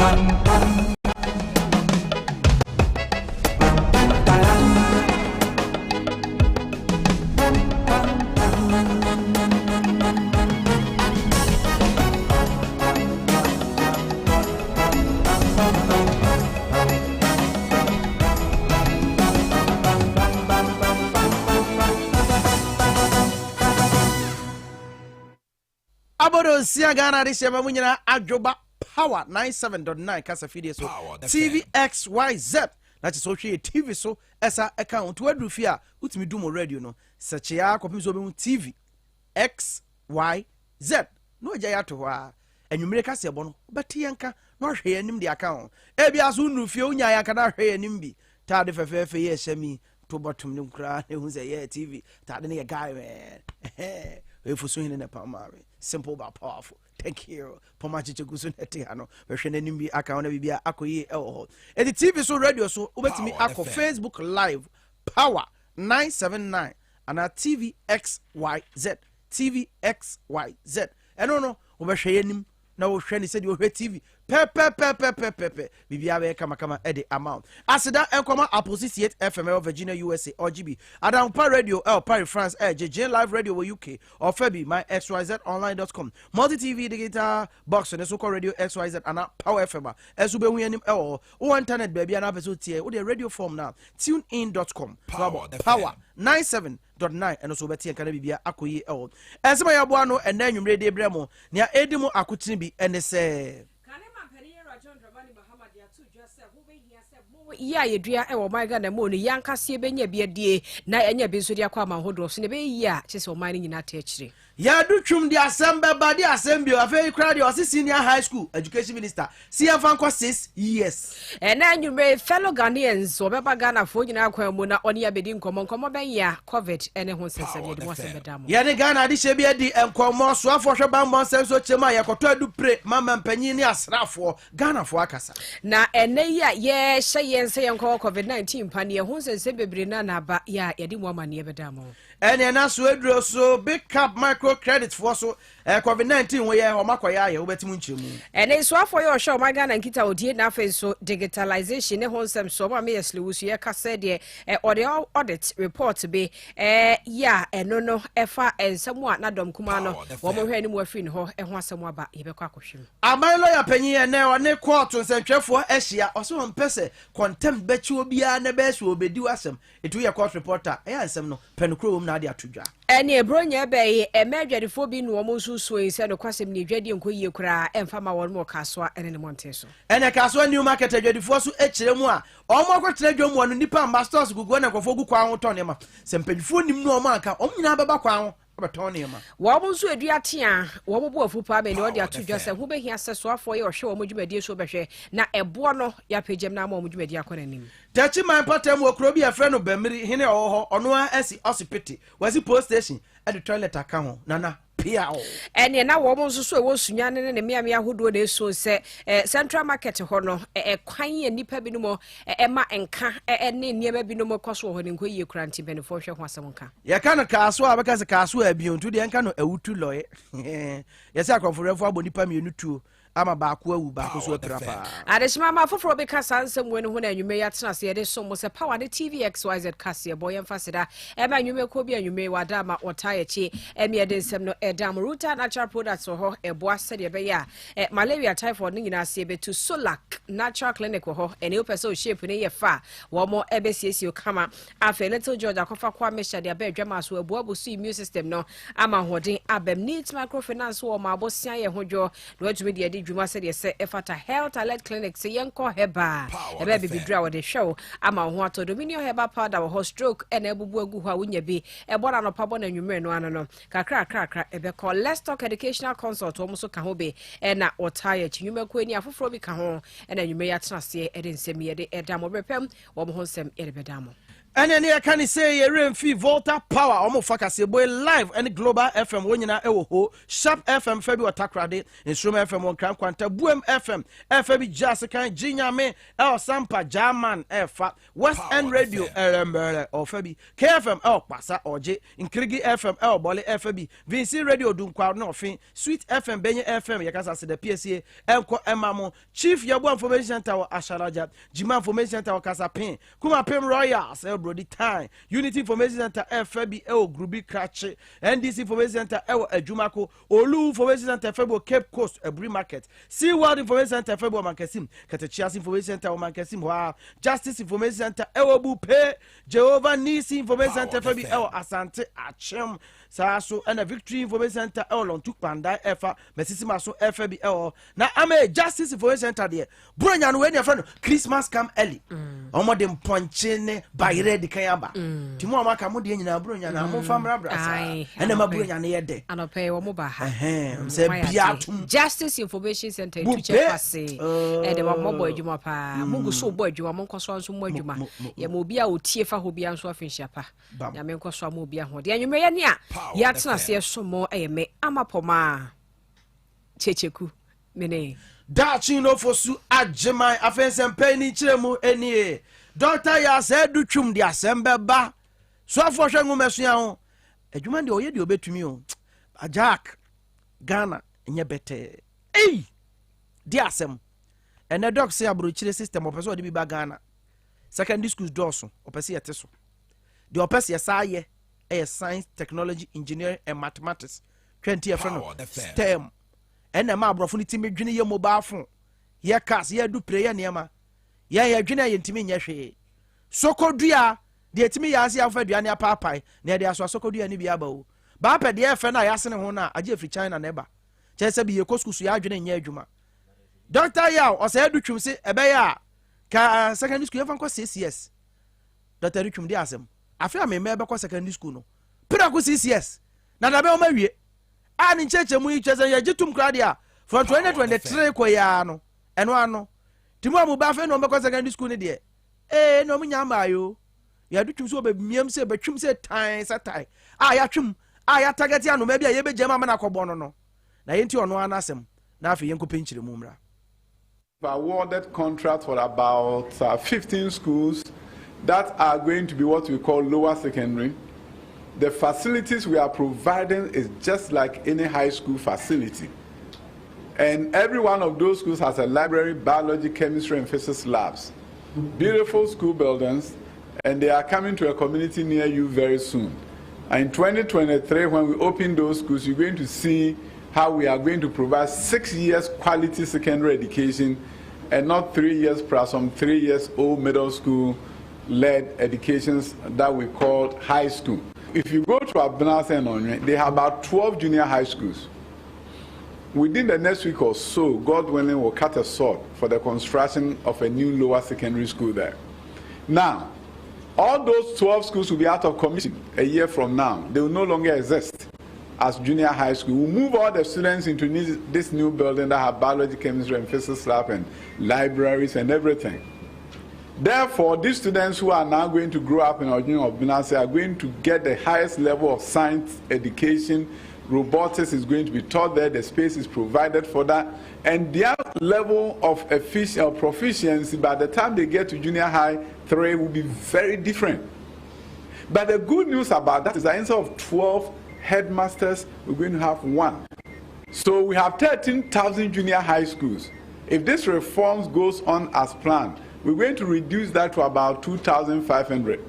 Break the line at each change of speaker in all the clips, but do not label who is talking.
Abodo Siagana this year Munyana Ajoba Power 97.9 Kasiebo so Tvxyz. That is okay TV so esa account we do fear utimi do mo radio no search ya kopim so be Tvxyz no jaya to ho enwumere Kasiebo no beti yanka no hwe anim de account e bia so nu fie unya ya kada hwe anim bi ta de fefefe ye shami to bottom nim kra ne hu say ye TV ta de ne guy man we for so in na pamare simple but powerful. Thank you. Pomachiche gusu neti ano. We hwe nanim bi aka ona bibia akoyi ewo. E the TV so radio so ubetimi akọ Facebook live Power 979 and Tvxyz. Tvxyz. Eno no ubehwe yanim na wo hwe ni se di wo hwe TV. Pepe bibia be kama edi amount asida enkoma Apple FM Virginia USA or GB Adam Pa Radio Paris France JJ Live Radio UK or Febi my xyzonline.com multi TV digital box and so radio XYZ and Power FM esube hu anim o internet baby and episode tie wo the radio form now tunein.com Power 97.9 and also beti kan bibia akoyi esema ya boa no ena nwumre de bremo nia edimu akutini bi ene se
ya yedua e wo man ga na mo no yankase benya biadie na enya bi so dia kwa manhodo so ne be ya chese o man nyina ta akire
ya du twum di assemble ba di assembly afei crowd o senior high school education minister CF 6 years
na nyume fellow Ghanaians obeba Ghana fo nyina kwa mu na oni abedi nkomo ben ya covid ene ho sensebe di mo sebedamo
ya ne Ghana di shebia di nkomo so afo hwe ban bon senso chema ya koto adu pre mama mpanyin ni asrafo Ghana fo akasa
na ene ya ye hye yense yenko covid-19 pani ho sensebe bebre na ba ya yedi mo amane bedamo
ene na so edro so big cap micro credit for so covid-19 we ye o makoya ye obetimu nchemu
ene so afo ye o show my Ghana nkita odie na afen so digitalization ne ho nsem so ma me yesle wusu ye kase de audit report be ya eno no efa ensemu a na dom kuma no wo mo hwe ni mo afin ho ho asemu aba ye be kwa akohwem
aman lawyer panyin ene o ne court nsentwefo ehia o so mpese contempt bechi obi a na be so obedi wasem etu ye court reporter ensem no penukro na ade atudwa
ene ebronya be emedwadefo bi no mo susu ense no kwasem ne dwade nkoyie kura emfa ma won mo kasoa ene ne monte so
ene kasoa new market adwadefo so ekiremu a omo akotere dwom no nipa ambassadors gugu na kofo gu kwa ho tonema sempedifo nim no omo aka omnyina beba kwa ho betonema
wo mo so aduate a wo mo bo afupa be ne ode atudwa se ho behia se so afo ye ohwe wo mo dwumadi so behwe na ebo no ya pagem na ma wo mo dwumadi akonanim
tachi man patem wo kro bi afre no bamiri hene oho ono asi osipiti wasi post station at the toilet aka ho nana pia o
ene na wo mo so wo sunya ne miamia hodo na eso se central market ho no kwan ye nipa bi no mo ma enka ne niema bi no mo kwaso ho ne nkoyie kuranti benefo hwe ho asem nka
ye kana kaso abeka se kaso abiontu de enka no awutu loye ye se akonforefo abo nipa mienu tuo ama ba ko awu ba ko so trapa
adeshima ma foforo be kasa nsem we no ho na anwume ya tena se de so mo se Power ne Tvxyz Kasiebo ye mfasida e ma anwume ko bi anwume wada ma otaye chi e me de nsem no edam Ruta natural products ho ebo ase de be ya malaria typhoid nyina se be to Solak natural clinic ho ene opese shape ne ye fa wo mo ebe siesio kama afa little George akofa kwa mesha de be adwama so ebo abusu immune system no ama hodin abem needs microfinance wo ma abosia ye hodwo no adwumi de dwuma se de se efata health alert clinic se yenko heba ebe bibidra wo de show ama ho ato dominion heba powder wo stroke ene ebubu agu ho awunya bi ebora no pabo na nwumre no ano no kakra ebe call let's talk educational consult wo so ka ho be na otaye chinwuma ko ani afoforo bi ka ho na nwumre ya tena se ede nsem ye de edam obepem wo ho nsem ede bedam
And then here can say a rain fee Volta Power almost Kasiebo live and Global FM when you know Sharp FM February Takrade Instrument FM on Cram Quanta Boom FM FB Jessica Jinyame El Sampa German F West End Radio or Febi KFM El Pasa or J Inkrigi FM El Bole FB Vinci Radio Dunkwa no fin Sweet FM Benye FM Yakasa the PSA Elko Emamo Chief Yabu Information Center Asharaja Jima Information Center Kasapin Kuma Pem Royals Brody time Unity Information Center FB Grubi Cratch NDC Information Center Ejumako Olu Information Center Febo Cape Coast Ebri Market Sea World Information Center Febo Mankasim Katechias Information Center Mankasim Wow Justice Information Center Bupe Jehovah Nisi Information Center Febo Asante Achem Saso and a Victory Information Center Lontuk Panda Efa Mesisima so FB na ame Justice Information Center there Bronya when your friend Christmas come early Omodem ponchene bayre di kayaba timo amaka mo de nyina bronya na mo famra brasa ene ma bronya na yede
anope wo mo ba ha
se biatum
Justice Information Center tuche passe e de mo bo adwuma pa mo go so bo adwuma mo nkoso nso mo adwuma ye mo bia otie fa ho bia nso afinhia pa ya me nkoso mo bia ho de anwumre ye ne a ya tena se so mo me amapoma checheku mene
dachi no fosu ajeman afensem pani chiremu enie Doctor ya said do chum dia sembe ba so afo hwe ngumesua ho adwuma de oye de obetumi o Jack Ghana nye bete dia asem ene doc say abrochire system opeso de bi ba Ghana secondary schools doso opese yete so de opese yesaye science technology engineering and mathematics 20 year friend STEM ene ma abrofo ni timi dwene ye mobile phone ye cars ye do prayer niama ye dwene ye ntimi nye hwe sokodua de timi ya ase afa duane apapai na de aso sokodua ni bia ba o ba pa de efe na ya sene ho na age free China na eba che se bi ye koskusu ya dwene nye adwuma Dr. Yao o se adutwum se ebe ya ka secondary school evan ko 6 years Dr. Richum de asem afia me ebe ko secondary school no pira ko 6 years na da be o mawie ani cheche mu icheze ye jitum kradia from 2023 ko ya no eno ano timo amu ba fe no be ko secondary school ni de no mu nyama yo ya dutwum so be miem se be twum se tan satai ya twum ya target ya no ma bia ye be jema na kobọ no na yenti ono anasem na afi yenko penchire mu mra
awarded contract for about 15 schools that are going to be what we call lower secondary. The facilities we are providing is just like any high school facility. And every one of those schools has a library, biology, chemistry, and physics labs. Beautiful school buildings, and they are coming to a community near you very soon. And in 2023, when we open those schools, you're going to see how we are going to provide 6 years quality secondary education and not 3 years plus some 3 years old middle school led educations that we call high school. If you go to Abnase and Onye, they have about 12 junior high schools. Within the next week or so, God willing, will cut a sword for the construction of a new lower secondary school there. Now, all those 12 schools will be out of commission a year from now. They will no longer exist as junior high school. We'll move all the students into this new building that have biology, chemistry, and physics lab and libraries and everything. Therefore, these students who are now going to grow up in Ojun of Binase are going to get the highest level of science education. Robotics is going to be taught there. The space is provided for that. And their level of proficiency by the time they get to junior high 3 will be very different. But the good news about that is that instead of 12 headmasters, we're going to have 1. So we have 13,000 junior high schools. If this reforms goes on as planned, we're going to reduce that to about 2,500.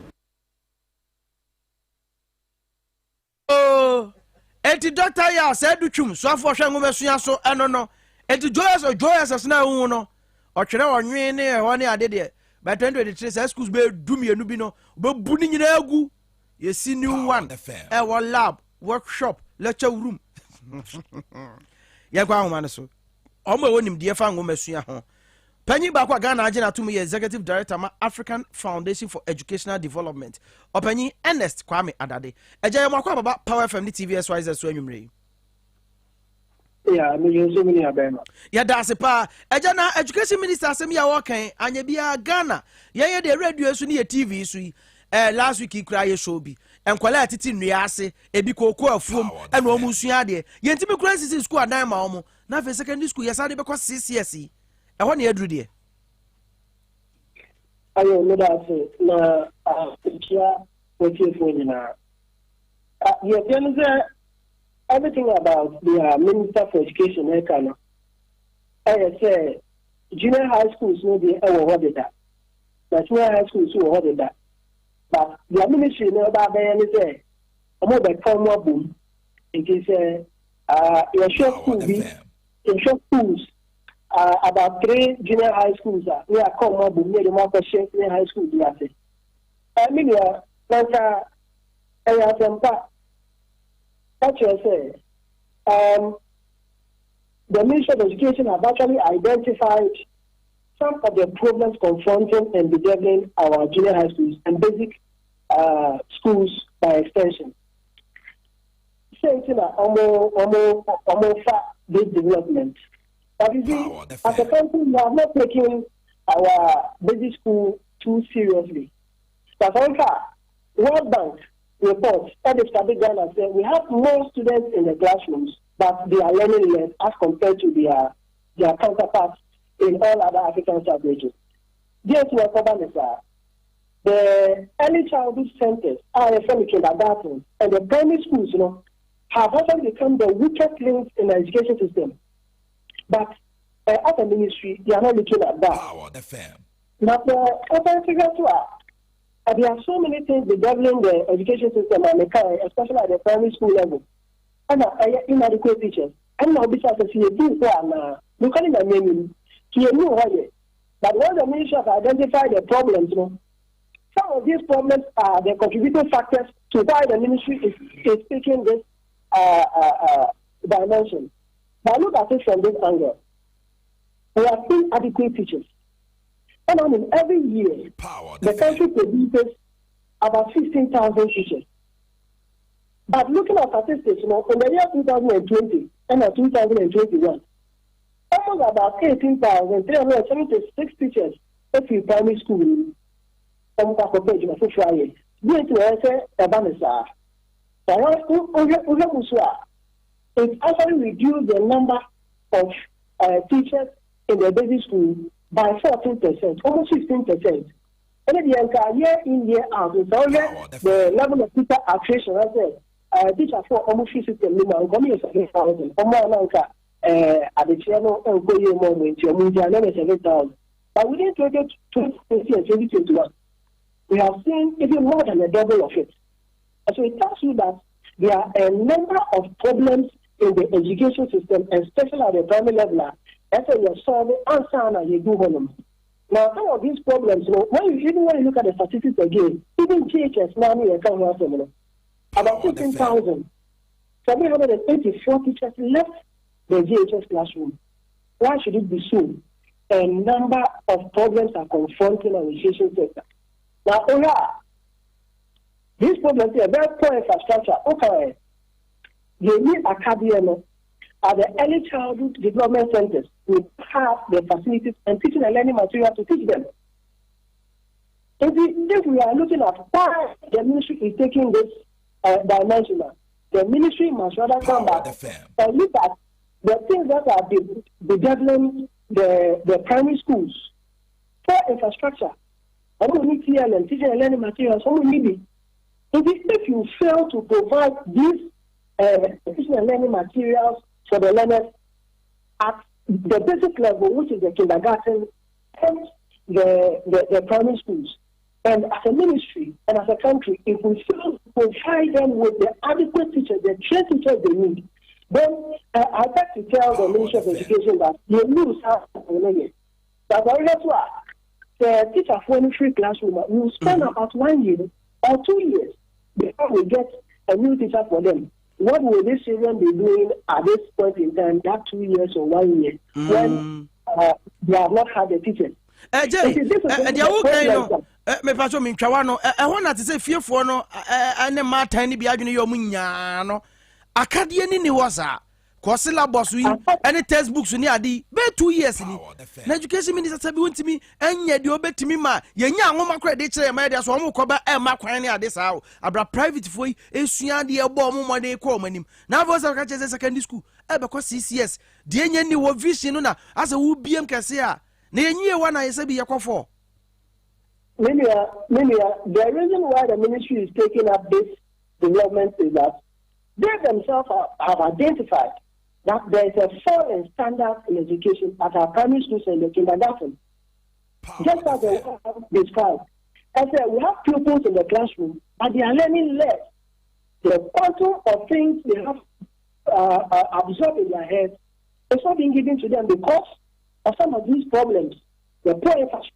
Oh, enti Dr. Ya said do chum so afo hwe ngomesua so eno no enti joyous na hu no o twere onwe ne ho ne ade de by 2023 say schools be dumienu bi no be bu ni nyina agu yesi new one e lab workshop lecture room ya kwa homa ne so o ma wonim de fa ngomesua ho Penny Bakwa Ghana Agena to me Executive Director ma African Foundation for Educational Development. Openyi Ernest Kwame Adade. Eja makwa baba Power FM Tvxyz so anwumre.
Yeah, me use many abema.
Ya that's pa. Eja na Education Minister asem ya wo kan anya bia Ghana. Ye de radio so ne TV so yi. last week ikura ye show bi enkwala atiti nnua ase ebi kokoo afuom e na omu sua de yenti me kura sisi school adan ma omo na fe secondary school yesa de be kwa CCS e ho na eduru de
ayo no da se na kia wetie fo nyina you everything about the Minister for Education I say junior high schools no be what that. But junior high schools who what that. But the ministry no ba be any say omo be come boom. It is your short schools about 3 junior high schools we are come boom near the market junior high school we are say. I mean the Ministry of Education have actually identified some of the problems confronting and bedeviling our junior high schools and basic schools by extension. Saying that almost this development. But you see, as a country, we are not taking our basic school too seriously. But in fact, World Bank reports at the study Ghana said we have more students in the classrooms, but they are learning less as compared to their counterparts in all other African sub-regions. Just what the early childhood centers are from kindergarten and the primary schools, have often become the weakest links in the education system. But as a ministry, they are not looking at that. Now, there are so many things bedeviling the education system and especially at the primary school level. And inadequate teachers. And now besides the CAP, look at the name. But when the ministry has identified the problems, some of these problems are the contributing factors to why the ministry is taking this dimension. But look at it from this angle. We are still adequate teachers. And I mean, every year, the country produces about 15,000 teachers. But looking at statistics, in the year 2020 and 2021, almost about 18,376 teachers in primary school. It actually reduced the number of teachers in the basic school by 14%, almost 15%. And then the year in, year out, the level of teacher attrition, I said, teacher for almost 50 million, coming 7,000, at the channel and go your moment, your movie, 7,000. But within 2020 and 2021, we have seen even more than a double of it. And so it tells you that there are a number of problems in the education system, especially at the primary level. That's why you're solving answer and you do one. Now, some of these problems, when you look at the statistics again, even GHS now about 15,000, 784 teachers left the GHS classroom. Why should it be so? A number of problems are confronting our education sector. Now, these problems are very poor infrastructure. Okay, they need academia. At the early childhood development centers, we have the facilities and teaching and learning material to teach them. If we are looking at why the ministry is taking this dimension, the ministry must rather come back and look at the things that are bedeviling the primary schools. For infrastructure, we need TLM, teaching and learning materials, we need it. If you fail to provide these teaching and learning materials for the learners at the basic level, which is the kindergarten and the primary schools, and as a ministry and as a country, if we fail to provide them with the adequate teachers, the trained teachers they need, then I beg to tell the Ministry of Education that you lose out on it. That's why the teacher for a free classroom will spend about 1 year or 2 years before we get a new teacher for them. What will these children be doing at this point in time, that 2 years or 1 year, when they have not had a teacher?
Me paso mi twa no ho na te se fiefo no ene ma tan ni bia dwene yo munya no akade ni ni wo sa syllabus we any textbooks ni adi be 2 years ni na education minister sabi wontimi enye de obetimi ma yenya nwoma kra de kire ma de so omo koba e ma kwan ni ade saa abra private foi esua de ebo omo mode ko omanim na avo sa ka chese secondary school e be ko CCS de enye ni wo vision no na asa wo biem kese a na enye wa na yese bi yakofo.
Minia, the reason why the ministry is taking up this development is that they themselves have identified that there is a fall in standards in education at our primary schools and the kindergarten. Just as they have described. I said, we have pupils in the classroom, but they are learning less. The quantum of things they have absorbed in their heads is not being given to them because of some of these problems, the poor infrastructure.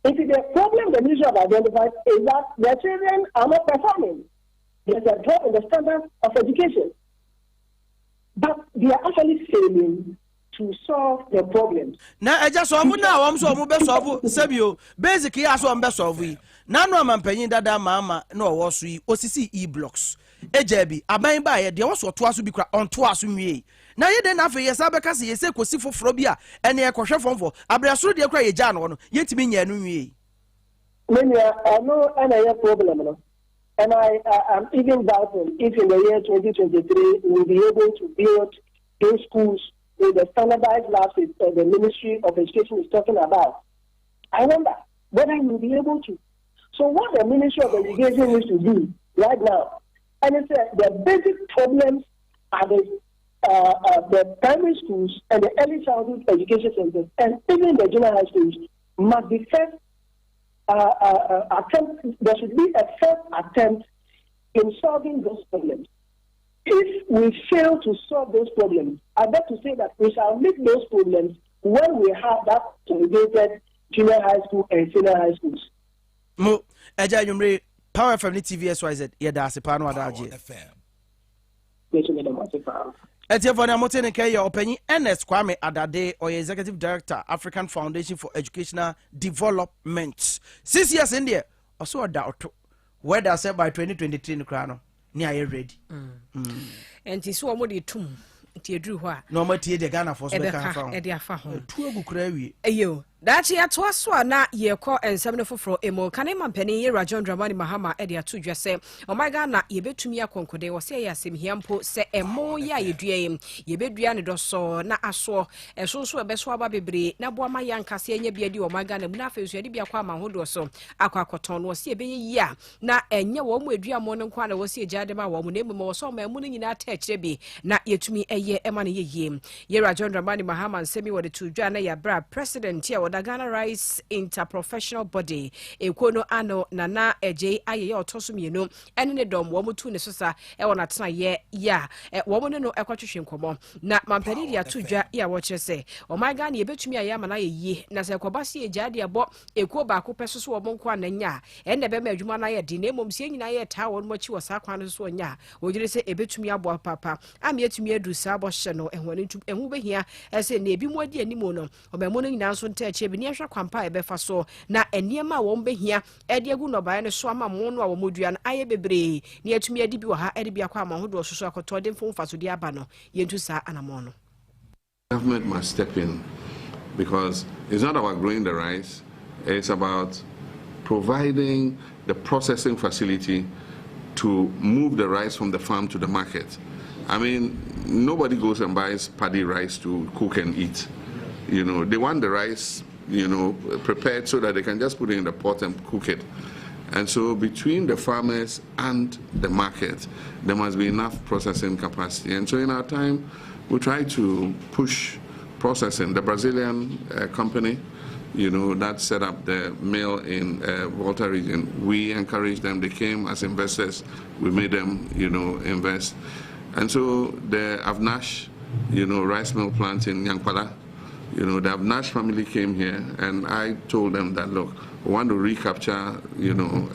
The problem the ministry have identified is that their children are not performing. There's a drop in the standard of education. But they are actually failing to solve the problems.
Now, I just saw now, I'm so mobile solve Sabio. Basically, I saw best of we. Nano am penny that mama no was we OCC e-blocks. Ejebi, I buy by there was what was be on twice me. Now you then after yes, Abacas, yes, Kosi for Frobia, and a question for Abrasu, dear cry, Jan, yet me, I
know, and I have problem. And I'm even doubting if in the year 2023 we'll be able to build those schools with the standardized labs the Ministry of Education is talking about. I wonder whether we'll be able to. So what the Ministry of Education needs to do right now, and it's the basic problems are the primary schools and the early childhood education centers, and even the junior high schools must be first attempt. There should be a first attempt in solving those problems. If we fail to solve those problems, I bet to say that we shall meet those problems when we have that consolidated junior high school and senior high schools.
Mo, Eja Yumre, Power FM Tvxyz, Yeda Sepano Adaji. Etiefone Amotene Kaya Openi NS Kwame Adade or Executive Director, African Foundation for Educational Development. 6 years in there, also a doubt. Whether said by 2023 in Krano, near ready.
And this one would tum.
No more tea the Ghana for
Ayo. That year to us na ye call and 74 emo kanema penny ye Rajon Dramani Mahama edia to just say oh my god na ye betumi akonkode wo say yasim hiampo se emo ya ye dua ye bedua ne doso na aso eso so ebeso aba bebre na boa ma yankase enya bia di oh my god na mu na afesu ade bia kwa ma hodo so akwakoton wo se ebenye ya na enye wo mu adua mo ne kwa na wo se ejade ma wo mu na emu wo so ma emu ne nyina ta akire bi na yetumi eye ema ne ye Rajon Dramani Mahama nsemi wo de to dua na ya bra president ya the Ghana Rice Interprofessional Body ekono ano nana eje aye otoso mienu ene ne dom wo mutu ne sosa e wona tena ye ya wo mo ne no ekwatwehwe nkomo na mampani dia tudwa ya wo kyerese o my Ghana ye betumi aye ama na ye na se kwabase eja de abo ekuo ba ko peso so wo mo nko ananya ene be ma adwuma na ye di na emom sie nyina ye ta wo mo chi wo sa kwan so onya wo gire se ebetumi abo papa am yetumi adu sa abo hye no ehwani ntum ehu behia ese na ebi mo adi animo no o be mo no nyina so nta eche bi ne hwa kwampa ebefa so na eniema wo behia ede agu no bae ne so ama mo no a wo modua na aye bebre ne atumi adi bi wo ha ede bi akwa ama hodo so so akoto de mfom faso de aba no yentu sa anamo no.
Government must step in because it's not about growing the rice, it's about providing the processing facility to move the rice from the farm to the market. I mean, nobody goes and buys paddy rice to cook and eat. You know, they want the rice, you know, prepared so that they can just put it in the pot and cook it. And so between the farmers and the market, there must be enough processing capacity. And so in our time, we try to push processing. The Brazilian company, you know, that set up the mill in Volta region, we encouraged them. They came as investors. We made them, you know, invest. And so the Avnash, you know, rice mill plant in Nyankpala, you know, the Avnash family came here, and I told them that, look, we want to recapture, you know,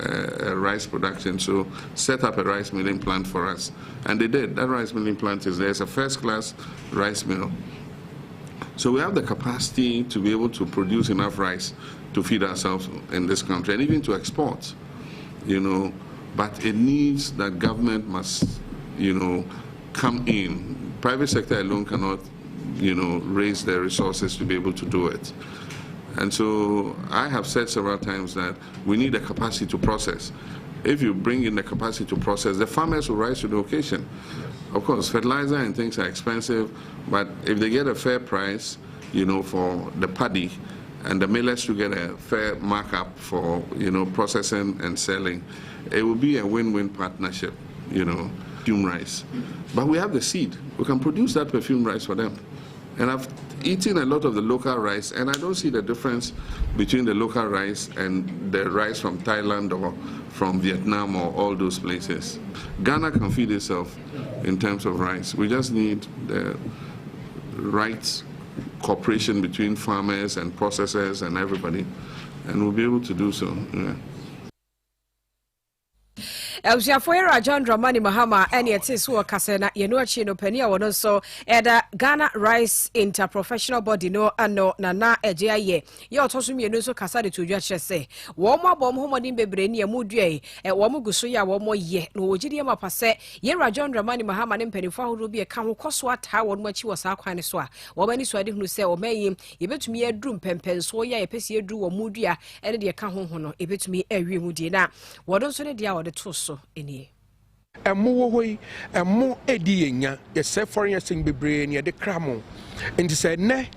rice production, so set up a rice milling plant for us. And they did. That rice milling plant is there. It's a first-class rice mill. So we have the capacity to be able to produce enough rice to feed ourselves in this country, and even to export, you know. But it needs that government must, you know, come in. Private sector alone cannot, raise the resources to be able to do it. And so I have said several times that we need the capacity to process. If you bring in the capacity to process, the farmers will rise to the occasion. Of course, fertilizer and things are expensive, but if they get a fair price, for the paddy, and the millers to get a fair markup for, processing and selling, it will be a win-win partnership, perfume rice. But we have the seed. We can produce that perfume rice for them. And I've eaten a lot of the local rice, and I don't see the difference between the local rice and the rice from Thailand or from Vietnam or all those places. Ghana can feed itself in terms of rice. We just need the right cooperation between farmers and processors and everybody, and we'll be able to do so. Yeah.
Elsiafoyera John Dramani Mahama and yet is who Casena Yenuachi no Penia one so Eda Ghana Rice Interprofessional Body no ano nana ejaye ya otosumi yenuso kasade to judge say womo bom homodin bebre ne amudue womo guso ya womo ye no wogide ma pase Yera John Dramani Mahama ne mpanifo ahoro bi e ka ho koso ata won machi wo sa kwan so a wo bani so ade hunu se wo mayi yebetumi adru mpempenso ya yepese adru wo mudua ene de ka ho no ebetumi awie hu die na wodon so ne dia wode to so enie
emo hoi emo edi enya ye se foreign sing bebre ne de kramo enti se ne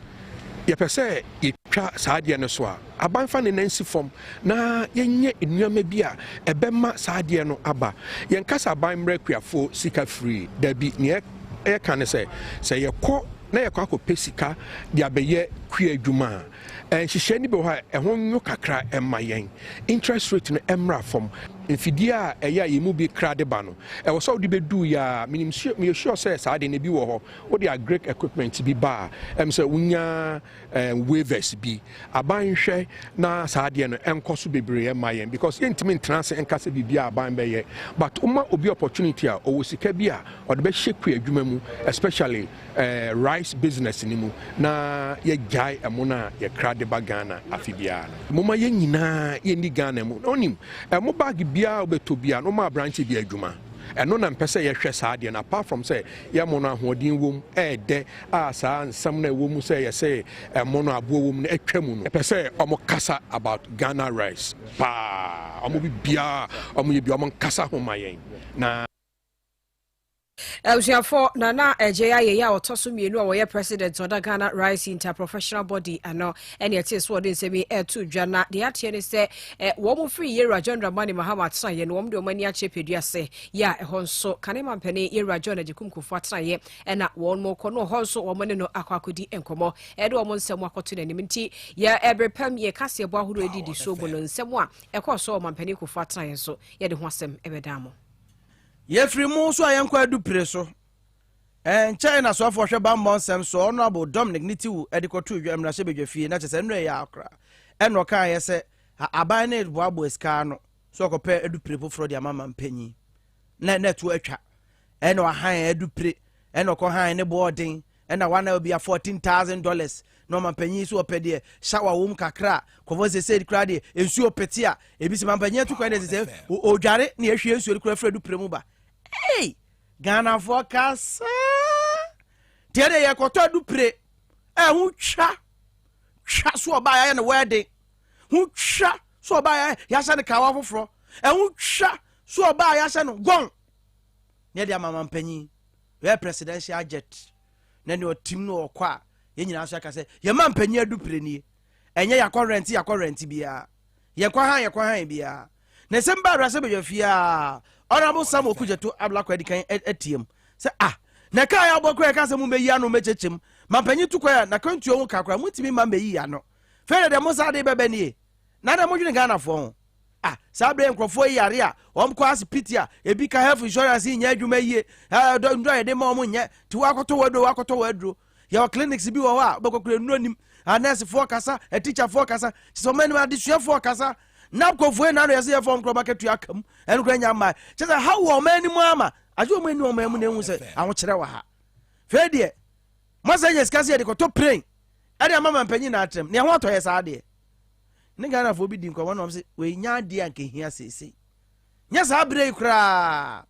ye pese ye twa saade ne so a abanfa ne nansi fom na yenye enuama bi a ebema saade no aba yen kasa aban mrakuafo sika free da bi ne e kan se ye kɔ na ye kɔ akɔpesika de abeye kua adwuma hyehyɛ ni be ho a ho nyo kakra emayen interest rate no emra fom mfidia eya yemu bi kra de ba no wo so de bedu ya minim me sure say saade ne bi wo ho wo de agric equipment bi ba say unya waivers bi aban hwɛ na saade no enkoso bebre emayen because yentimi ntrance enkase bibia aban be ye but uma obi opportunity a owo sika bi a o de be hyeku adwuma mu especially rice business ni mu na ye gai emona ye kra de ba Ghana afibia moma ye nyina ye ni Ghana mu onim mo bag bia obetobia no ma branch bi adwuma eno na mpese ye hwe saade na apart from say ye mo no ahodin wom de a saa nsam na wom say ye say mo no abo wom na atwa mu no pese omo kasa about Ghana rice pa omo bia omo ye bia omo kasa ho mayen na
Elsiafo nana ejeya ye ya otoso mienu a woye president of the Ghana Rice Interprofessional Body ano ene ete so de nsemi etu dwana de atie ne se wo mo free Yera John Dramani Mahama atsa ye no wo de omani ache pedua se ya ehon so kanema mpene Yera John ajikum kofo atsa ye ena wo mo kɔ no hon so wo mo ne no akwakodi enkomo ede wo mo nsem akoto nanim nti ya ebrepam ye Kasiebo ahoro edidi so bo no nsem a ekɔ so wo mpene kofo atsa ye so ye de ho asem ebedamo
Yefri mu so ayenkwa adupre so China so afo hwe ba mmonsem so honorable Dominic Nitiwu edikoto dwa mra hye fie na chese nre ya akra eno kan ye se aban na boabo eska no so okope adupre foforo de amama mpanyi na to atwa eno ahan adupre eno ko han ne boarding ena wana obi $14,000 no mampanyi so opede shower wom kakra kovo se said kra de ensuo pete a ebisi mampanyi to kwa de se odware na ehwe ensuo kra fra adupre mu ba hey Ghana forecast tiere ye koto adupre hu twa so oba ya na wedding hu twa so oba ya sha ne kawa foforo hu twa so oba ya sha no gon ne dia mama mpanyi we presidential jet na ne otim no okwa ye nyina so aka se ye ma mpanyi adupre ni enye ya rent bia ye kwa han bia ne semba rase be yofia honorable Sam Okujeto ablakwa dikan etiem se na ka ya bokwa ka se mu meyi ano mechechim mampanyi tukwa na kwantuo wo kakra mutimi ma meyi ano fere de musa de bebe ni na de modwene Ghana fo sabre nkrofo yare a omkwa asipiti a ebi ka health insurance nya adwuma yie ndo ye de ma omo nya ti wakoto wadro ya clinics bi wo a bekokure nuanim nurse for kasa a teacher for kasa so many additional for kasa na kofo na no yese ye form kroba ketu akam en kra nya ma chese how wo mani mu ama ajo mani wo mamu na hu se awo kire wa ha fe de mo se yes kase de koto praying e de mama mpanyi na atrem ne ho to ye sa de ne Ghana fo bi di nko won se we nya de anke hia sese nya sa brei kra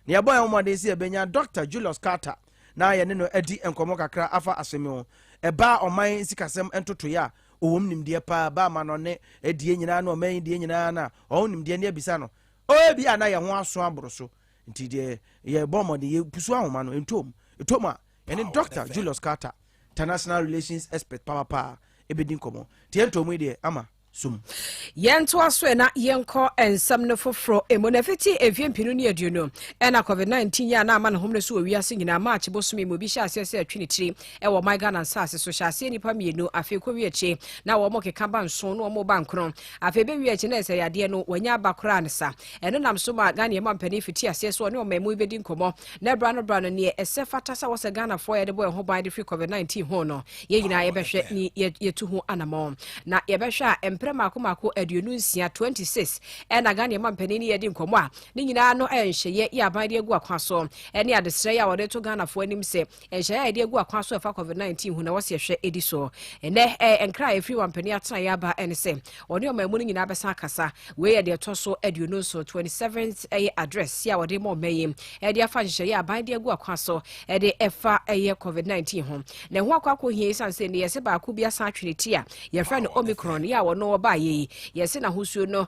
ne boy o mode si ebenya Dr. Julius Carter na ye ne no adi enkomo kakra afa asemi ho eba oman sikasem entoto ya owom nimde pa ba ma no ne edie nyina na oman die nyina na o nimde ne abisa no o bi ana ye ho aso aboroso nti de ye bomode ye pusu ahoma no entom etoma ene Dr. Julius Carter international relations expert papa ebedin komo ti entom de ama sum
yento aso na yenko ensam no foforo emonafiti eviempinu ne aduno ena covid-19 ya na ama no homne so wiase nyina march bosome mo bi hyase se atwini tiri e wo my Ghana sase so hyase nipa mienu afi ko wieche na wo mo keka ba nso no mo ba nkron afi be wieche na ese yade no wanya abakora ne sa eno nam so ma Ghana yema mpani fiti ase so ne o memu ibedi nkomo na bra no ne ese fata sa wo se Ghana fo ye de boy ho ban de free covid-19 ho no ye nyina ye behwe ni ye tu ho anamo na ye behwe a mako aduonu nsia 26 ena Ghana yema mpani ni ye di nkomo a ni nyina no enhye ye aban de agu akwa so ene adesre ya wo de to Ghana fo anim se enhye ya de agu akwa so fa covid-19 hu na wo se hwe edi so ene enkra e free wampani atena ya ba ene se oni o mamu nyina besa akasa we ye de to so aduonu so 27th address ya wo de mo meyim e de afa nhye ya aban de agu akwa so e de efa ye covid-19 ho na ho akwa hie sanse ne ye se ba ku bia sa atweneti a ye fra no omicron ya wo no ba ye yesi na husuo no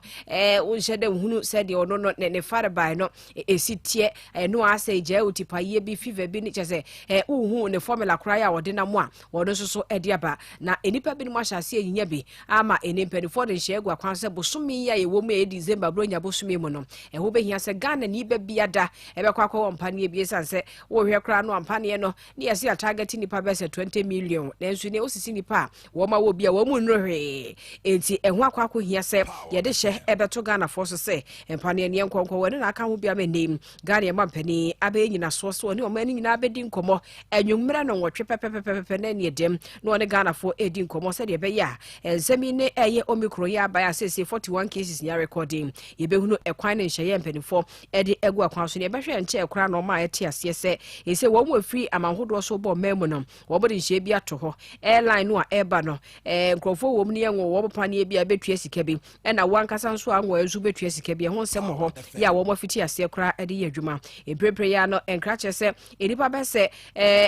unhye de hunu se de ono no ne fare bai no esitie no ase je utipa ye bi fever bi ni chese uhu ne formula kra ya wode na mo a wodo soso ede aba na enipa bi ni mo ahyase ayinya bi ama enipa ni for de hye egwa kwan se bosumi ya ye wo mu e December bronya bosumi mu no ho be hia se Ghana ni ba biada ebe kwa kwa mpane bi sanse wo hwe kra no mpane no ni yesi target nipa be se 20 million na nsu ne osisi nipa wo ma wo bia wo mu nrohwe enti akwa hia se ye de hye ebeto Ghana force se empane ne enkonko woni na aka ho bia menem Ghana ye mampani abe nyina so ne o mani nyina abedi nkomo enwumre no nwotwe pepepepe na ne dem no ne Ghana for edi nkomo se de be ya enzemi ne eye omicron ya ba ya se 41 cases nya recording ye behunu ekwan ne hye ye mpanifo ede egu akwan so ne behwe nche ekra no ma ete ase se ese wo mu afri amanhodo so bo memu no wo bo de hye bi ato ho airline no a eba no nkrofo wo mu ne yenwo wo bopane bi abetua sika bi ena wankasa nso anwo azu betua sika bi ho nsem ho ya wo mafiti ase kra ede ye adwuma ebrepre ya no enkra chese enipa be se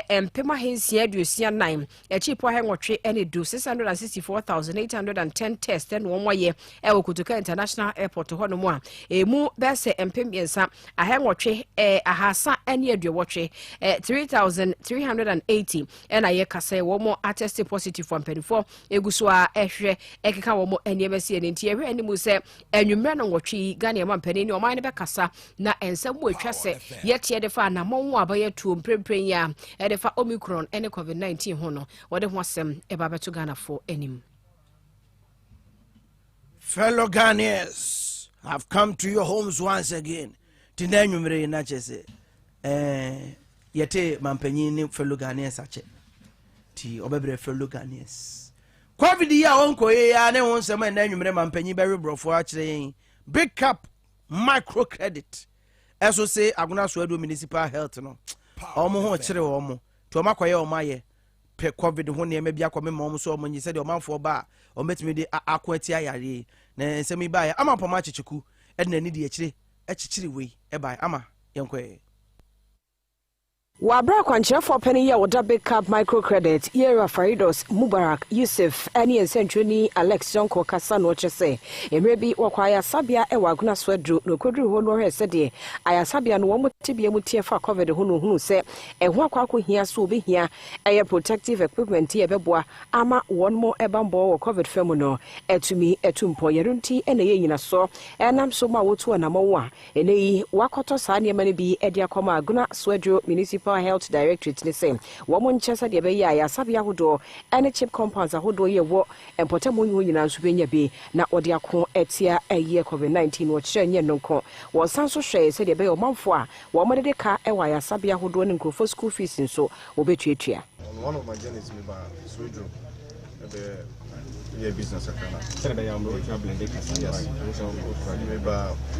empema hensia aduosia 9 echipo henwotwe ene do 664,810 test en wo moye wo Kotoka International Airport ho no mo a emu be se empemiensa ahenwotwe ahasa ene aduowotwe 3,380 ena ye kase wo mo attest positive for mpedifo eguso a ehwe ekeka wo mo ene besi ene nti ehwe ene mu se enwumre no nwotwe Ghana yema mpani ni oman ne be kasa na ensam wo atwa se yete de fa na monwo abaye tuo mprempren ya e de fa omicron ene covid-19 ho no wo de ho asem e ba beto Ghana for enim.
Fellow Ghanaians, I've come to your homes once again. Tinenwumre na chese yete mampanyi ni fellow Ghanaians ache ti obebre fellow Ghanaians covid ya onko ya ne won sema na nwumre mampanyi be rebrofo akire big cap microcredit eso say aguna so ado municipal health no omo ho kire omo to makoye omaye pe covid ho ne ma bia kwame ma omo so omo nyi se de omanfo ba ometimi de akwati ayare na semi ba ya ama poma chichiku edna ni de akire echichiri we e ba ama yenkwe
Wabra kwanchefo penny ya wada big cap microcredit Yera Faridos Mubarak Yusuf ani ensentroni Alex Jonko Kasano chese emrebi wakwaya sabia e waguna swedru no kodru ho no hwese de aya sabia no wo tibie mutie fa covid ho no hunu se e ho akwa hia so obi hia e protective equipment ye beboa ama won mo ebambo wo covid femu no etumi etumpo yerunti ene ye nyina so enam so ma wotu na mo wa ene yi wakoto sa ne mane bi e de akoma aguna swedru municipal Health Directorate ne say woman chesa de be ya sabia hodo ene chip compounds ahodo ye wo empota monyu nyina nso benya bi na ode ako etia eye covid-19 wo kire nye nonko wo sanso hwe se de be o manfo a wo mo de ka e wa ya sabia hodo ne nkrofo school fees nso obetuatua.
One of my journeys me ba Sweden business account. Yes,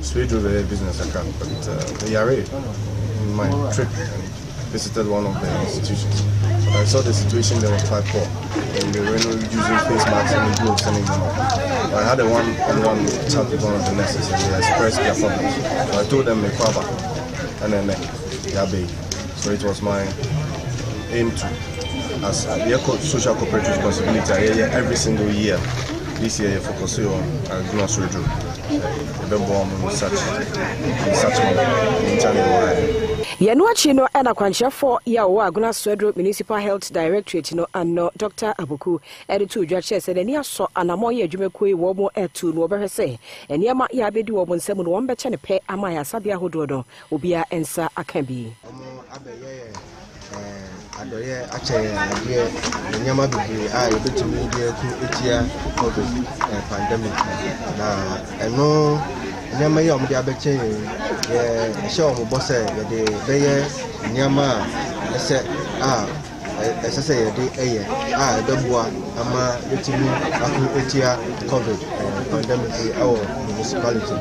Sweden business account, but the IRA my trip and visited one of the institutions. But I saw the situation they were quite poor. And they were using face masks and gloves and everything. I had a one-on-one chat with one of the nurses and they expressed their problems. So I told them, and then Yabe. So it was my aim to, as a social corporate responsibility, every single year. This year, you focus on Aguna Surgery.
Yanuachi no and a quancha for Yawa Aguna Swedro Municipal Health Directorate no and no Dr. Abuku editor judge said any so and a more Jumekui womo etu no better say and Yama Yabedu woman 7 better pay Amaya Sabia Hododo Ubia Ensa Akambi.
Adoye ache ye nyama bibi a yebetumi de ku etia COVID pandemic na eno nyama ye omde abeche ye hye omo bose ye de beye nyama ese ese ye de eye beboa ama yetimi aku etia COVID pandemic our municipality.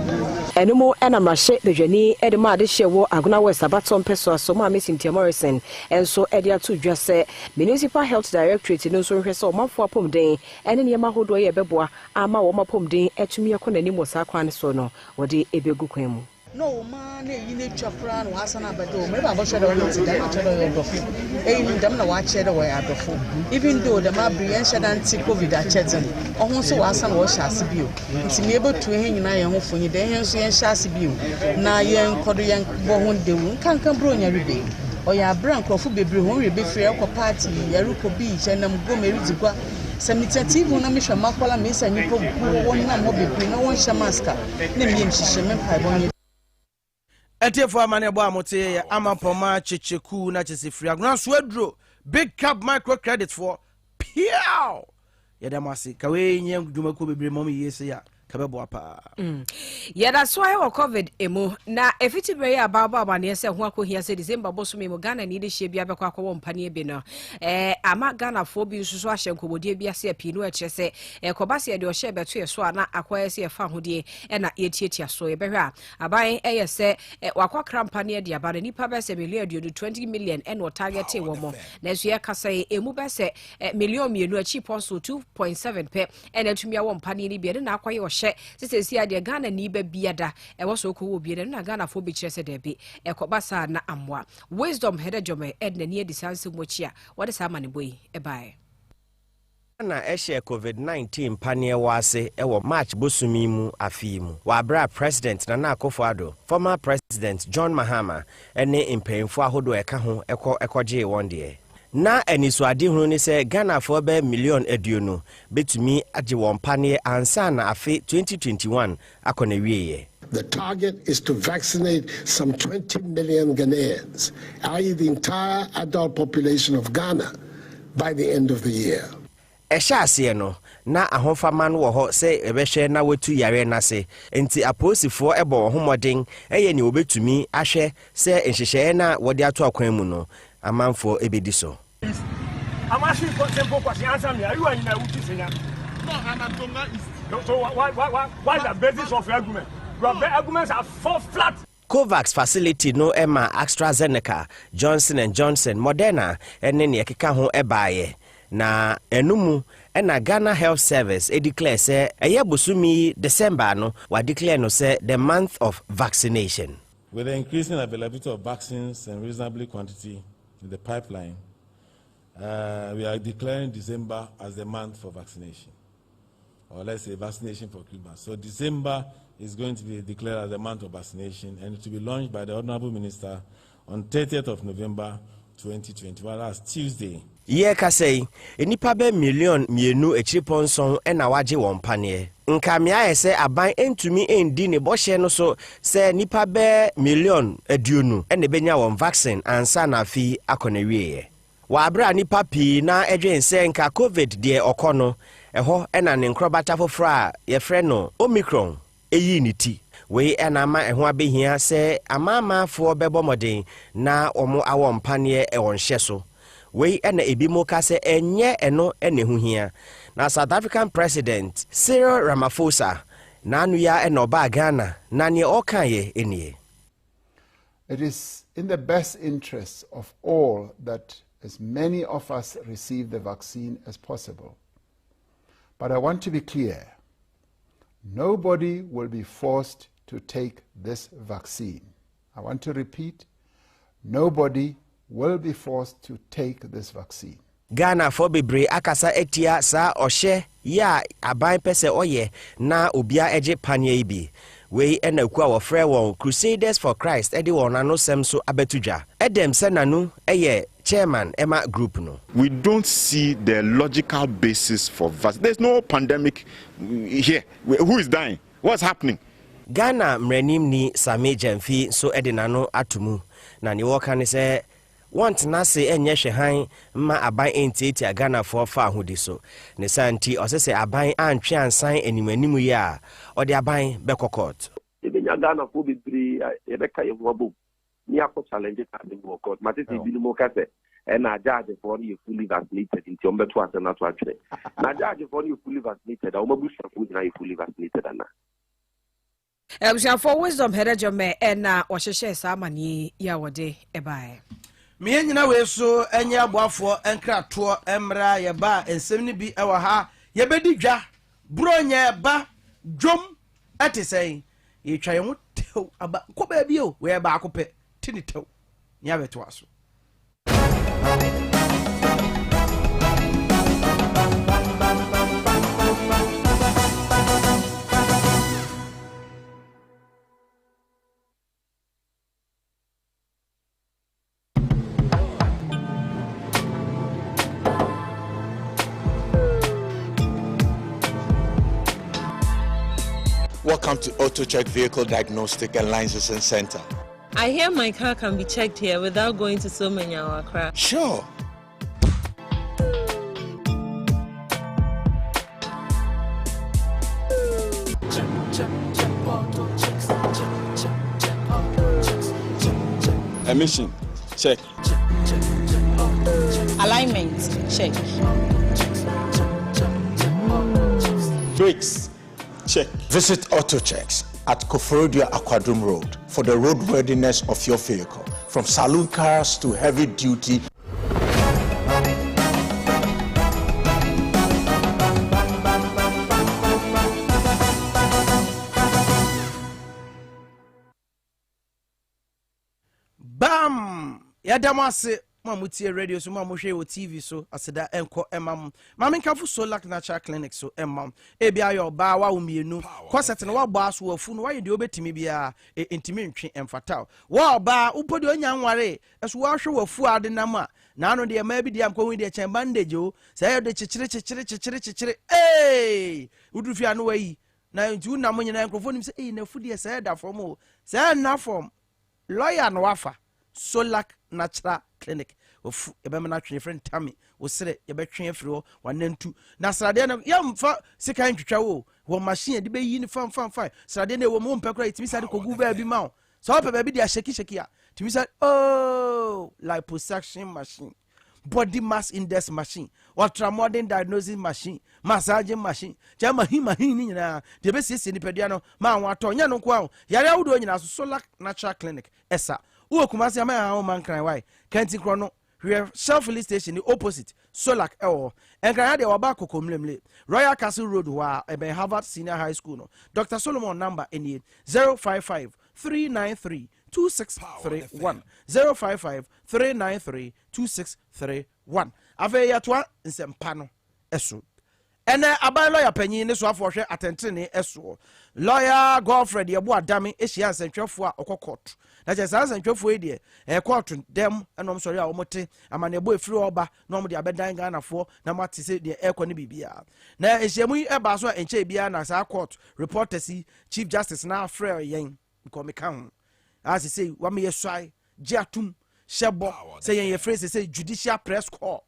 Enumo enamrashe the journey edema de shewo Aguna West abaton peso asoma Miss Morrison and so edia to just say Municipal Health Directorate no so hwese o manfo apomden ene ne mahodo ye beboa ama wo mapomden etumi akonani mosa kwan so no wode ebegu kwan mu.
No man, you need to plan was an abato. Maybe I was shadow not to damage your food. Ain't them no watch shadow away at the food. Even though the Mabri and Shadan COVID at Chetan, almost was and was Shassibu. It's able to hang in I am for you, the hands and Shassibu. Now, young Korean Bohun de Woon can't come bring every day. Or your brank of Fubi Bruhun be free alcohol party, Yaruko Beach, and I'm go married to go. Semitative when I'm Misha Makola Miss and you put one mobile, no one shamaska. Name him, she shame.
Etefo amane bo amote amapoma checheku na chesifria Aguna Swedro big cap microcredit for piao yedamasi kawe nye dumaku bebre mom yese ya kabebo apa
that's why our COVID emo na efiti be ya baba ne se ho akohia se December boso me Ghana ni de hye bia bekwa akwo mpane bi no ama Ghana fo bi susu ahye nkobodie bia se apinu a kire se kobase de o hye beto ye so na akwaya se fa hodie na yetietia so ye behwe a aban eye se wakwa krampane de aba nipa be se million 20 million no target wo mo na so ye kasa emu be se million mienu achi ponso 2.7 pe na tumia wo mpane ni bi na akwaye Sisi si ade Ghana ni ba biada so ko wo biada na Ghana fo bi kire se de bi ekobasa na amwa wisdom hede jome edna ni edisanse mochi a wode sa mane boyi bae
na ehye COVID-19 panie wase ewo March bosumi mu afimu wa bra president Nana Akufo-Addo former president John Mahama ene impemfo ahodo eka ho ekoje wonde na enisoade hunu ni se Ghana for be million eduonu betumi age won pane ansa na afi 2021 akona wieye.
The target is to vaccinate some 20 million Ghanaians, i.e. the entire adult population of Ghana, by the end of the year.
Eshase no na ahofama no wo ho se ebehwe na wetu yare na se enti aposifo ebo homoden eye ni obetumi ahwe se enhyehyɛ na wode ato akwan mu no amanfo ebedi so.
I'm asking for simple question. Answer me. Are you in a Utisina? No, I'm at Tonga East. So why the basis of your argument? Your arguments are fall flat.
COVAX facility no Emma AstraZeneca, Johnson & Johnson, Moderna, and then yakeka ho ebaye. Na enumu ena Ghana Health Service declare say busumi December no wa declare no say the month of vaccination.
With the increasing availability of vaccines and reasonably quantity in the pipeline, we are declaring December as the month for vaccination, or let's say vaccination for Christmas. So December is going to be declared as the month of vaccination, and to be launched by the Honorable Minister on 30th of November 2021, last Tuesday.
Ye ka say enipa be million mienu echiriponson na waje won pane nkamia ese aban entumi endi ne bohye no so se nipa be million aduonu na benya won vaccine ansa na fi akona wieye wa abra nipa pi na edwen se nka COVID de okono eho na ne nkrobata fofra ye frɛ no Omicron eyi ni ti we enama eho abehia se amama fo bebo moden na omo awo mpane won hye so. We ena ebimo kase enye eno ene huhia na South African President Cyril Ramaphosa na anu ya eno ba Ghana na ne okaye enie.
It is in the best interest of all that as many of us receive the vaccine as possible. But I want to be clear, nobody will be forced to take this vaccine. I want to repeat, Nobody will be forced to take this vaccine.
Ghana for bebre akasa etia sa ohye ya aban pese oye na obia eje panye ibi. We ena kwa wofre won Crusaders for Christ edi won anosem so abetudwa. Edem senanu eye chairman Emma Group no.
We don't see the logical basis for vaccine. There's no pandemic here. Who is dying? What's happening?
Ghana mrenim ni Sami Jemfi so edinano atumu. Na ni woka ni se want na se enye hwehan ma aban enti Ghana for fa ahudi so. Ne santi osese aban antwe ansan enimanimu ya ode aban bekokot.
Ebenya Ghana for bibri ebeka ye hoabo. Ni akọ challenge ta de wo court. Matete bi no ka se na judge for you fully vaccinated nti ombeto ase na to atwere. Na judge for you fully vaccinated, o mabusa fu na you fully vaccinated ana.
For wisdom herejome na ohyehyɛ saa mani ya wode ebae.
Me nyina we so enye aboafo enkrato emra ye ba ensem ni bi ewa ha ye bedi dwa bronya ba dwom etesɛn ye twa ye ho tew aba ko ba bi o we ba akopɛ tini tew nya beto aso.
Welcome to AutoCheck Vehicle Diagnostic and Licensing Center.
I hear my car can be checked here without going to so many hours.
Sure.
Emission, check.
Alignment, check.
Brakes, check.
Visit AutoChecks at Koforodia Aquadrum Road for the roadworthiness of your vehicle, from saloon cars to heavy duty.
Bam! Yadamase mamutie radio so mamuhwe o TV so aseda enko emam mame nkafu Solar Natural Clinic so emam ebia yo ba wa umienu koset no wa ba so afu no wa ye de obetimi bia entimi ntwe emfata wa ba upodi onya nware eso wa hwe wafu ade nam a na ano de ma bi de am ko wi de chen bandage o say ye de chichire udufi anu wa yi na ntu na mo nyina enkrofo nim say na fu de say da form o say na form lawyer no wafa Solar Natural Clinic ofu ebe mena twe friend Tammy wo sere ebe twe afiri ho wanantu na srade na yamfa sika ntwetwa wo machine de be yi ni fam srade na wo mo mpekura itimi sade kogu ba bi ma so ope ba bi de sheki ya timi sade liposuction machine, body mass index machine, ultramodern diagnosis machine, massaging machine, jama hima ni nyina de be sisi ni pedua no ma wato nya no kwa yare awudo nyina so Solar Natural Clinic esa wo kumasi ama ha o man kran why kanti krono we Shell Filling Station the opposite Solar enkran de oba kokomlemle Royal Castle Road wa Eben Harvard Senior High School no Dr. Solomon number in 055 393 2631 055 393 2631 ave yatwa nsempa no eso ene aban lawyer panyin ne so afọhwe atentene eso lawyer Godfred Yebo Adame ehia nsentwefo a okokot na je san nsentwefo e de court dem enom sori a omote amane ebo efiri oba na omo de abedan Ghanafo na mate se de ekọ ne bibia na ehiamu eba so enche bia na sa court reporters Chief Justice na afre yen ko me kan as say wa me yesai giatum shebo say yen ye phrase say judicial press call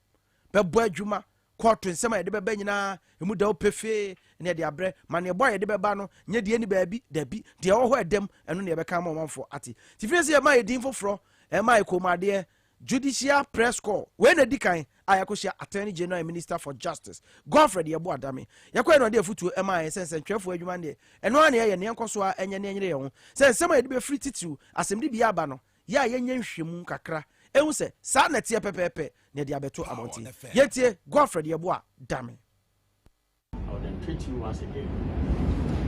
bebo adwuma court nsema ye de beba nyina emu da opefe ne de abre mane boy ye de beba no nye de ni baabi dabi de wo edem eno ne be kan ma manfo ati ti phrase ye ma ye din foforo e ma ye komade judicial press call when na dikan ayakoshia Attorney General Minister for Justice Godfred Yebo Adame yakwa no de futu e ma ye sense twefo adwuma ne eno ane ye ne enkoso a enye ne nyere ye ho sense ma ye de be free titu asem de bia aba no ya ye nya nhwemu kakra ehun se sa na tie pepepe ne de abeto abonti yetie Godfred Yebo Adame.
I would entreat you once again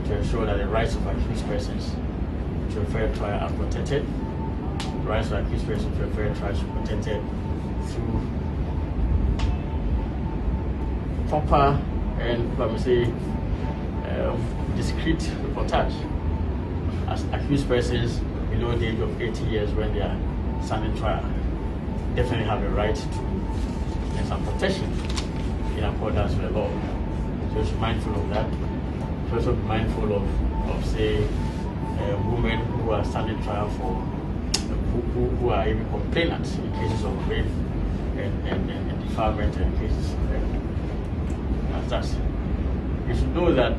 to ensure that the rights of accused persons to refer trial are protected rights of accused persons were very tried to be protected through proper and, let me say, discreet reportage. As accused persons below the age of 80 years when they are standing trial definitely have a right to some protection in accordance with the law. So we should be mindful of that. We also be mindful of say, women who are standing trial for, who are even complainants in cases of rape and defilement and cases as that. You should know that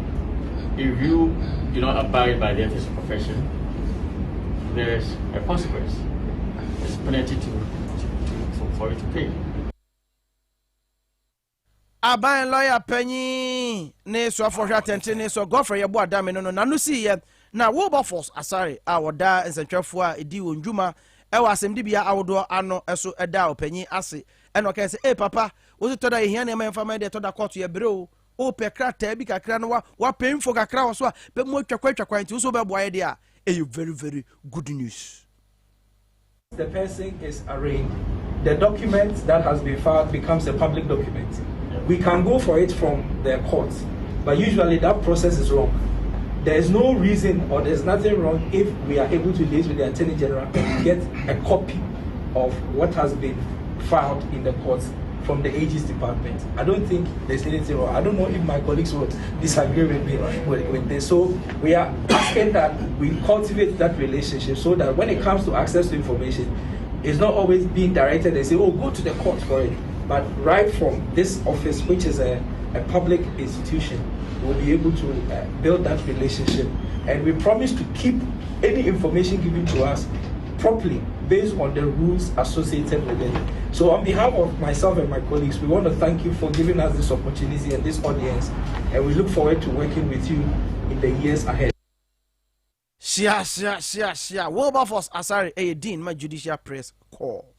if you do not abide by the ethics of profession, there is a consequence. There's penalty for you to pay.
Aban lawyer penny ne so for attention ne so Godfrey yebo adame no nanu si ye na Wilberforce asare a woda nsentwefo a edi wonjuma e wasem dibia awodo ano eso eda opanyi ase e no ka se papa wo to da ehia ne ma infama de to da court ye bere o pe krata bi kakra no wa penfo kakra wo so a be mo twakwa nti wo so be boaye de a very very good news.
The person is arraigned, the document that has been filed becomes a public document. We can go for it from the courts, but usually that process is wrong. There is no reason or there's nothing wrong if we are able to liaise with the Attorney General and get a copy of what has been filed in the courts from the AG's department. I don't think there's anything wrong. I don't know if my colleagues would disagree with me with this. So we are asking that we cultivate that relationship so that when it comes to access to information, it's not always being directed and say, oh, go to the court for it. But right from this office, which is a public institution, we'll be able to build that relationship. And we promise to keep any information given to us properly based on the rules associated with it. So on behalf of myself and my colleagues, we want to thank you for giving us this opportunity and this audience. And we look forward to working with you in the years ahead.
Shia. Wilberforce asare Dean, my judicial press call.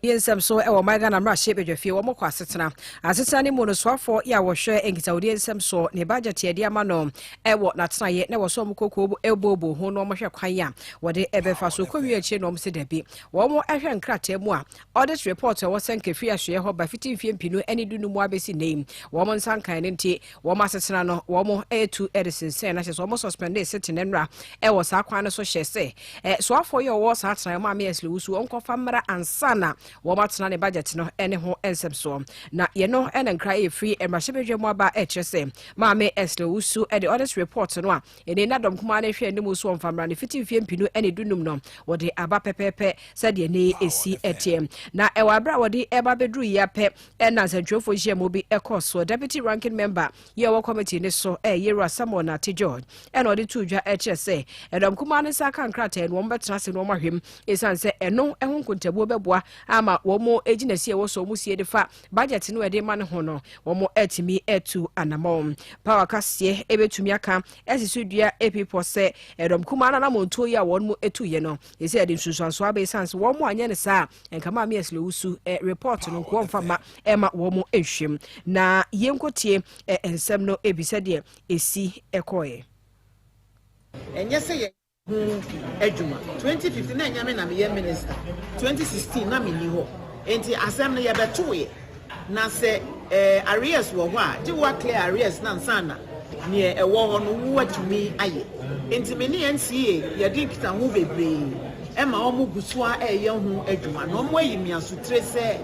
Yensem so e wo maga na mra shebe dwafie wo mokwa asetena ne mu no soafo ya wo hwe enkitawde yensem so ne budget ye dia ma no e wo na tena ye ne wo so mokoko ebobo ho no mo hwe kwan ya wo de ebefa so kwawi achi no mo se dabi wo mo ehwe nkrata mu a audit report wo senkefi ahwe ho ba fitimfie mpinu eni dunu mu abesi name wo mo nsankan ne nti wo ma asetena no wo mo A2 Edison say na so mo suspend setene nra e wo sa kwan no so hye se soafo ye wo sa tena ma me esle wusu onkofa mra ansana womatna ne budget no ene ho ensem so na ye no ene nkra e free emrashebedwe mo aba e kyerese maame esle wusu e the audit report no a ene nadom kuma na hwe anim so mfamra ne fitimfie mpinu ene dunum no wode aba pepepe said ne esi etiem na e wabra wode eba bedru ya pe ena santwofo hye mo bi ekoso deputy ranking member ye wo committee ne so yera Samuel na George ene wode tudwa e kyerese edom kuma ne saka nkrata no mbetena se no mahwem esanse eno ehun kontabuo beboa ama womo ejinasi e wo so mu sie de fa budget no e de ma ne ho no womo etimi etu anamom power kasie ebetumi aka esisudua epipo se edom kuma na monto ya won mu etu ye no ese ede nsusuanso abe sans womo anye ne sa enkama me esle wusu report no ko mfama ema womo ehwem na yenkotie ensem no ebise de esi ekoye
enye se ye Ejuma 2015 na nyame na me minister 2016 na me ni ho enti asem no ye betoye na se arrears wo ho a je wa clear arrears na nsana ne e wo ho no wo atumi aye enti me ne NCA ye din kita ho bebre e ma omo gusua ye ho adwuma na omo ayi miaso tre se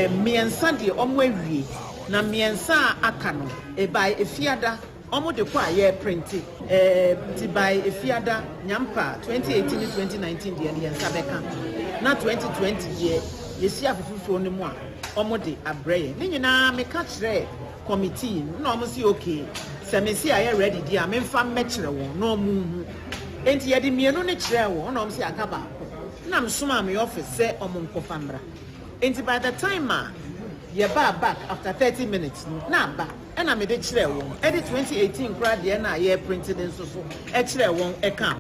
miensa de omo awie na miensa aka no e bai efiada omo de kwa ye printi ti by efiada nyampa 2018-2019 de ne yansa beka na 2020 ye yesi afufuo ne mu a omo de abreye ne nyina me ka kire committee na omo si okay se me si aye ready dia me mfa mekire won na omo hu enti ye de mienu ne kire won na omo si akaba na msoma me office se omo nkofa mbra enti by the time ye ba back after 30 minutes na ba ena me de kire won edit 2018 kra de na ye printed nso so e kire won e kan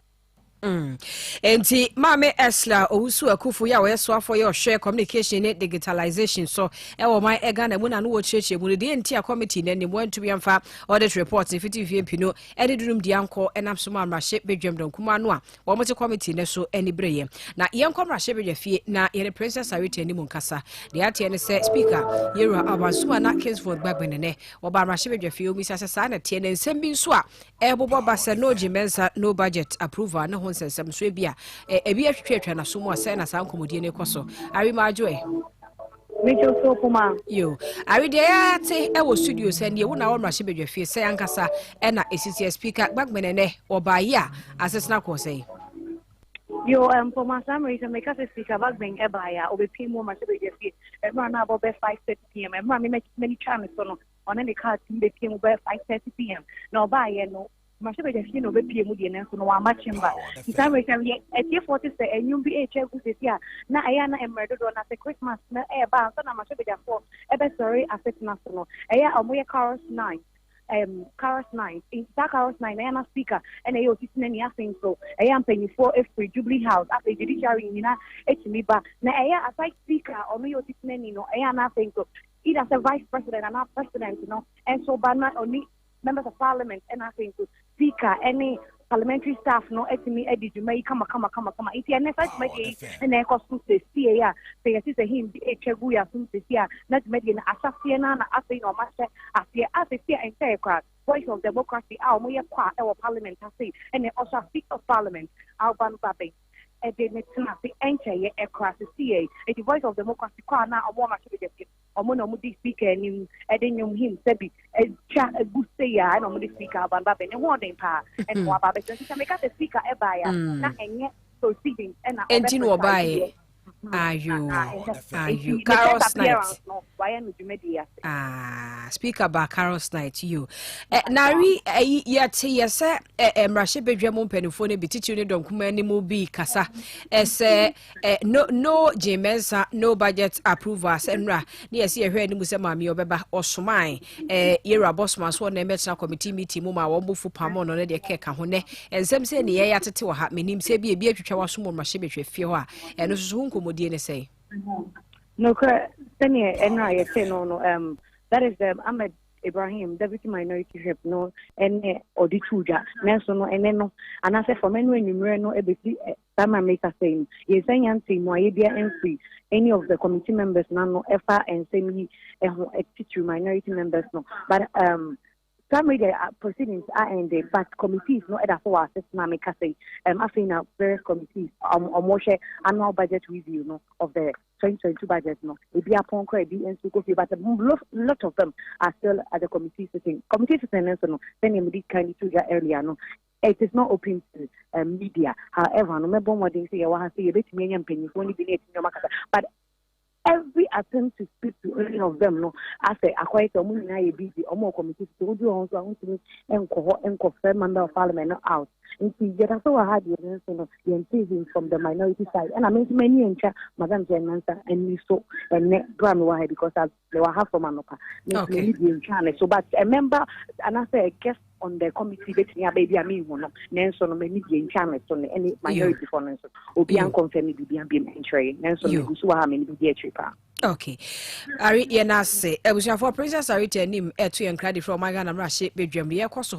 Enti Mame Esla Owusu Akufu ya we so afọ your share communication and digitalization so e wo man e Ghana mu na no wo cheche mu de entia committee na ni mo antu yamfa audit report 50 pino e de dunum di anko enam so ma mrahye bedwam don kuma no a wo mo te committee ne so eni breye na yenko mrahye bedwafie na ye princess Arita ni mu nkasa de atie ne se speaker yera abasuma na Kingsford gbagbenene wo ba mrahye bedwafie o mi sase sa na tie ne nsem bi nso a e bobo basa no jimensa no budget approval na ho nsem so bia ebi atwetwa na so mo ase na san komodie ne koso ari ma ajo
Mejo so kuma
yo ari de ya te e wo studio se ne wo na wo mrahye bedwafie se ankasa e na esisi speaker gbagbenene oba ya asesna ko se
yo for my summary to make us speaker bagbeng ebaya obepi mo mrahye bedwafie e ma na about 5:30 p.m. e ma me many chance so no on any card be PM by 5:30 p.m. no ba ye no Mashe be no be PM di na so no wa machimba ntawe se e 40 se enyum bi e che gusesia na aya na emredo do na se Christmas na e ba so na mashe be for e be sorry affect na so no aya omoye Carlos 9 Carlos 9 in Carlos 9 aya na speaker and ayo titina ni asen so aya mpanyifo e free Jubilee House after judiciary ni na etimi ba na aya aside speaker ono yo titina ni no aya na asen so either as a vice president and not president, you know, and so but not only members of parliament and I think to speaker, any parliamentary staff, no, me Eddie, you may come. If you are never made and then cost to say, yeah, say, him, a cheguya, soon to see, not made in Asasiana, after no master, after and say, voice of democracy, our parliament, I say, and then also speak of parliament, our ban babe. The voice of democracy na omo ma shebe je omo no mudi speaker ni edenyum him sebi cha guste ya na mudi speaker ban ba be ne ho den pa en wa ba be so make the speaker e ba ya na enye proceeding e na
engine wo ba ye ayu Carlos Night speaker ba Carlos Night you nari yete yese mrahye bedwam mpanifo ne bititi ne donkuma ni mu bi kasa ese no jimensa no budget approval senra ne yese yehwe ni mu se maami obeba osoman yera bossman so na emetra committee meeting mu ma wo mbufu pamo no ne de keka ho ne ensem se ne ye yatete wo ha menim se bi atwitwa waso mo mrahye bedwafie ho a eno so nkomodie ne sei
no senior enra yete no that is Ahmed Ibrahim, Deputy Minority Rep, no, and Odituja, Nelson, no, and no, and I said for men when you no, ABC, Sama make a saying, yes, I am saying, why be free any of the committee members, no, FA and semi, teacher minority members, no, but some of the proceedings are ended, but committees no other for assessment make a say. I think now various committees annual budget review no of the 2022 budget no. It be upon credit and so but a lot of them are still at the committee sitting. Committee sitting no. Then you did kind of earlier no. It is not open to media. However, no matter what they say, I want to say a bit me and penny only be but every attempt to speak to any of them, no, I say, I quite a moon I busy or more committees to do on to and confirm member of parliament out. And see, get so hard the increasing from the minority side. And I mean, many in Madam Jenansa and me so and net Grammy because they were half from Manoka. Okay. So, but a member, and I say, a guest on the committee, baby, I mean, no, Nelson, many in channels on any minority for Nelson, or be unconfirmed, be entry, Nelson, who are many be cheaper.
Okay. Ari yenase, ebusia for Princess Arita nim etu en credit from my Ghana mrahye bedwam ye koso